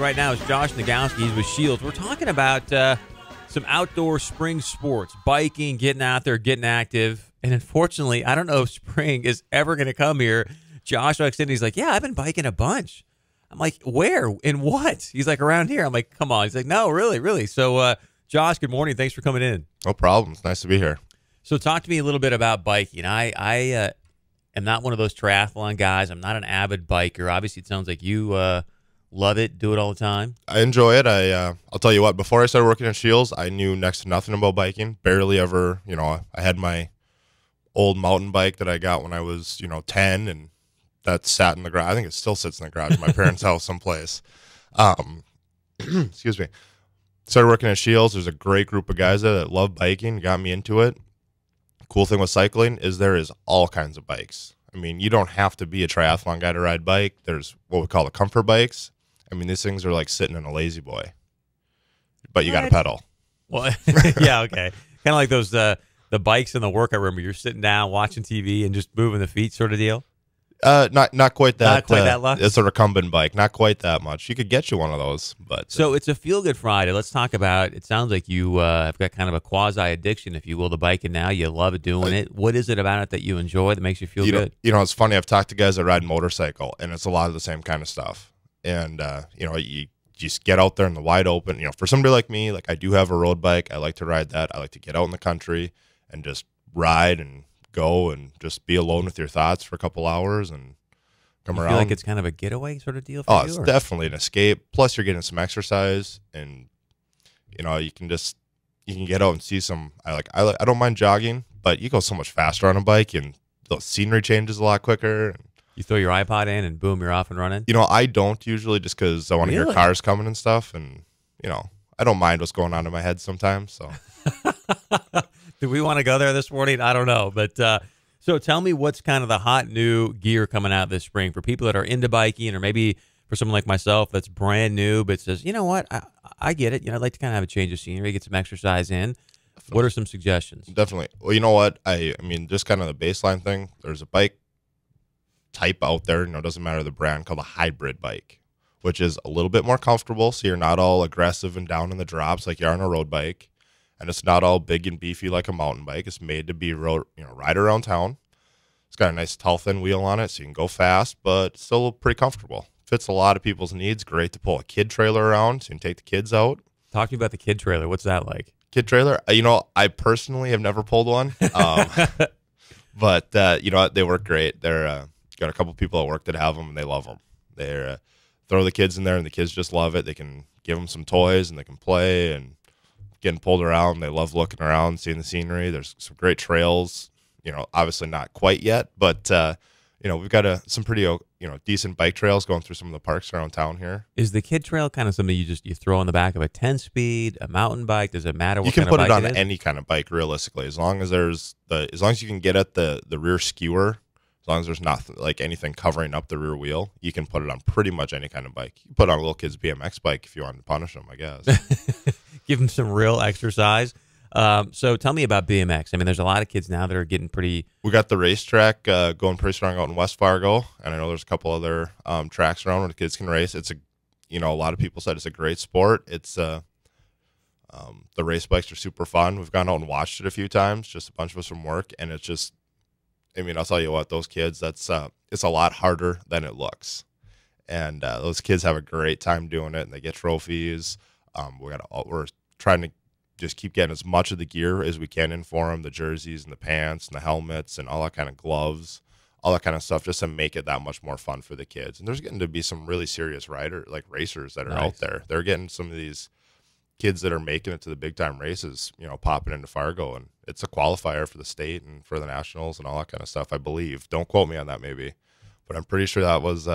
right now is Josh Nagowski. He's with Scheels. We're talking about some outdoor spring sports, biking, getting out there, getting active. And unfortunately, I don't know if spring is ever going to come here. Josh walks in and he's like, yeah, I've been biking a bunch. I'm like, where? In what? He's like, around here. I'm like, come on. He's like, no, really, really. So, Josh, good morning. Thanks for coming in. No problem. It's nice to be here. So talk to me a little bit about biking. I am not one of those triathlon guys. I'm not an avid biker. Obviously, it sounds like you love it, do it all the time. I enjoy it. I'll tell you what, before I started working at Scheels, I knew next to nothing about biking. Barely ever, I had my old mountain bike that I got when I was, 10, and that sat in the garage. I think it still sits in the garage at my parents' house someplace. Excuse me. Started working at Scheels. There's a great group of guys there that love biking, got me into it. Cool thing with cycling is there is all kinds of bikes. I mean, you don't have to be a triathlon guy to ride bike. There's what we call the comfort bikes. I mean, these things are like sitting in a lazy boy, but you got to pedal. Well, yeah, okay. Kind of like those the bikes in the workout room where you're sitting down watching TV and just moving the feet, sort of deal. Not quite that. Not quite that luxe. It's a recumbent bike. Not quite that much. You could get you one of those, but so it's a feel good Friday. Let's talk about. It sounds like you have got kind of a quasi addiction, if you will, to biking now. You love it doing it. What is it about it that you enjoy that makes you feel good? It's funny. I've talked to guys that ride motorcycle, and it's a lot of the same kind of stuff. And you just get out there in the wide open. For somebody like me, like I do have a road bike. I like to ride that. I like to get out in the country and just ride and go and just be alone with your thoughts for a couple hours and come around. Feel like it's kind of a getaway sort of deal for you? It's definitely an escape. Plus, you're getting some exercise, and you can get out and see some. I don't mind jogging, but you go so much faster on a bike, and the scenery changes a lot quicker. You throw your iPod in, and boom, you're off and running. I don't usually, just because I want to hear cars coming and stuff, and I don't mind what's going on in my head sometimes. So. Do we want to go there this morning? I don't know. But so tell me what's kind of the hot new gear coming out this spring for people that are into biking, or maybe for someone like myself that's brand new but says, you know what, I get it. I'd like to kind of have a change of scenery, get some exercise in. Definitely. What are some suggestions? Definitely. Well, you know what? I mean, just kind of the baseline thing. There's a bike type out there, it doesn't matter the brand, called a hybrid bike, which is a little bit more comfortable, so you're not all aggressive and down in the drops like you are on a road bike. And it's not all big and beefy like a mountain bike. It's made to be ride around town. It's got a nice tall, thin wheel on it, so you can go fast, but still pretty comfortable. Fits a lot of people's needs. Great to pull a kid trailer around, so you can take the kids out. Talk to me about the kid trailer. What's that like? Kid trailer? I personally have never pulled one, but they work great. They're got a couple people at work that have them, and they love them. They throw the kids in there, and the kids just love it. They can give them some toys, and they can play and getting pulled around. They love looking around, seeing the scenery. There's some great trails, obviously not quite yet, but, we've got some pretty, decent bike trails going through some of the parks around town here. Is the kid trail kind of something you throw on the back of a 10-speed, a mountain bike? Does it matter what you can kind of put bike it on any kind of bike, realistically, as long as you can get at the rear skewer, as long as there's not like anything covering up the rear wheel, you can put it on pretty much any kind of bike. You can put it on a little kid's BMX bike if you want to punish them, I guess. Give them some real exercise. So tell me about BMX. I mean, there's a lot of kids now that are getting pretty. We got the racetrack going pretty strong out in West Fargo, and I know there's a couple other tracks around where the kids can race. It's a lot of people said it's a great sport. It's the race bikes are super fun. We've gone out and watched it a few times, just a bunch of us from work, and it's just, I'll tell you what, those kids, it's a lot harder than it looks, and those kids have a great time doing it, and they get trophies. We're trying to just keep getting as much of the gear as we can in for them, the jerseys and the pants and the helmets and all that kind of gloves, all that kind of stuff, just to make it that much more fun for the kids. And there's getting to be some really serious racers that are out there. They're getting some of these kids that are making it to the big time races, popping into Fargo, and it's a qualifier for the state and for the nationals and all that kind of stuff, I believe. Don't quote me on that maybe, but I'm pretty sure that was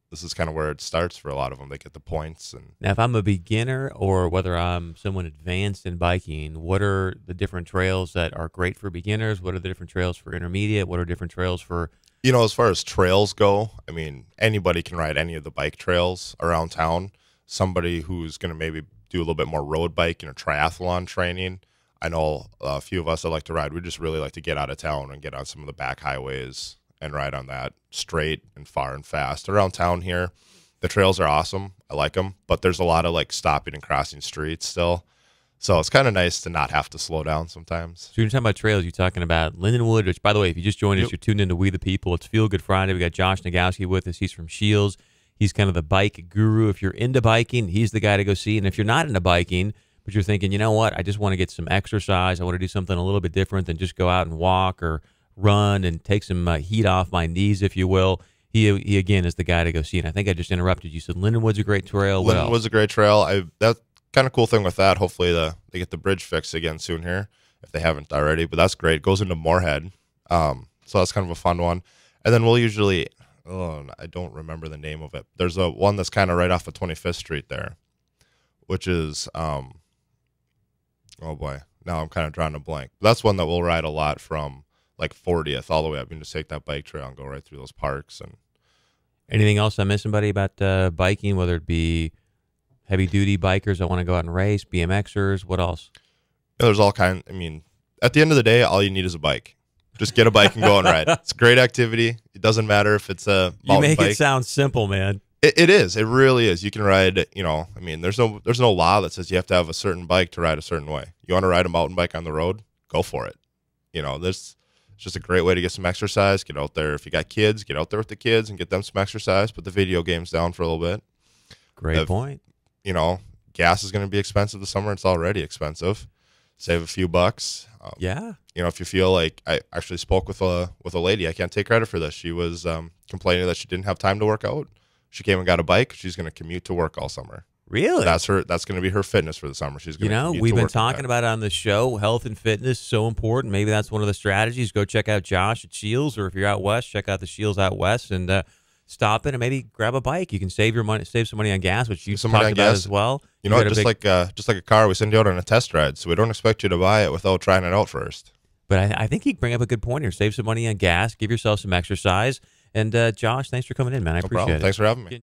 this is kind of where it starts for a lot of them. They get the points. And now, if I'm a beginner or whether I'm someone advanced in biking, what are the different trails that are great for beginners? What are the different trails for intermediate? What are different trails for? As far as trails go, I mean, anybody can ride any of the bike trails around town. Somebody who's going to maybe do a little bit more road biking or triathlon training. I know a few of us that like to ride. We just really like to get out of town and get on some of the back highways and ride on that straight and far and fast. Around town here, The trails are awesome. I like them, but there's a lot of like stopping and crossing streets still. So it's kind of nice to not have to slow down sometimes. So you're talking about trails. You're talking about Lindenwood, which, by the way, if you just joined us, you're tuned into We the People. It's Feel Good Friday. We got Josh Nagowski with us. He's from Scheels. He's kind of the bike guru. If you're into biking, he's the guy to go see. And if you're not into biking, but you're thinking, you know what, I just want to get some exercise. I want to do something a little bit different than just go out and walk or run and take some heat off my knees, if you will. He again is the guy to go see. And I think I just interrupted you. You said Lindenwood's a great trail. Lindenwood's a great trail. That kind of cool thing with that. Hopefully they get the bridge fixed again soon here if they haven't already. But that's great. It goes into Moorhead, so that's kind of a fun one. And then we'll usually, I don't remember the name of it. There's a one that's kind of right off of 25th Street there, which is oh boy, now I'm kind of drawing a blank. But that's one that we'll ride a lot from like 40th all the way up. You can just take that bike trail and go right through those parks. And anything else I'm missing, buddy, about biking, whether it be heavy-duty bikers that want to go out and race, BMXers, what else? Yeah, there's all kinds. I mean, at the end of the day, all you need is a bike. Just get a bike and go and ride. It's a great activity. It doesn't matter if it's a mountain bike. You make it sound simple, man. It is. It really is. You can ride, I mean, there's no law that says you have to have a certain bike to ride a certain way. You want to ride a mountain bike on the road? Go for it. It's just a great way to get some exercise. Get out there. If you got kids, get out there with the kids and get them some exercise. Put the video games down for a little bit. Great point. Gas is going to be expensive this summer. It's already expensive. Save a few bucks. Yeah. If you feel like, I actually spoke with a lady. I can't take credit for this. She was complaining that she didn't have time to work out. She came and got a bike. She's going to commute to work all summer. Really? That's going to be her fitness for the summer. She's going to commute we've to been work talking about it on the show. Health and fitness, so important. Maybe that's one of the strategies. Go check out Josh at Scheels, or if you're out west, check out the Scheels out west and stop in and maybe grab a bike. You can save some money on gas, which you talked about as well. Just like a car, we send you out on a test ride, so we don't expect you to buy it without trying it out first. But I think you bring up a good point here. Save some money on gas, give yourself some exercise. And Josh, thanks for coming in, man. I appreciate it. Thanks for having me.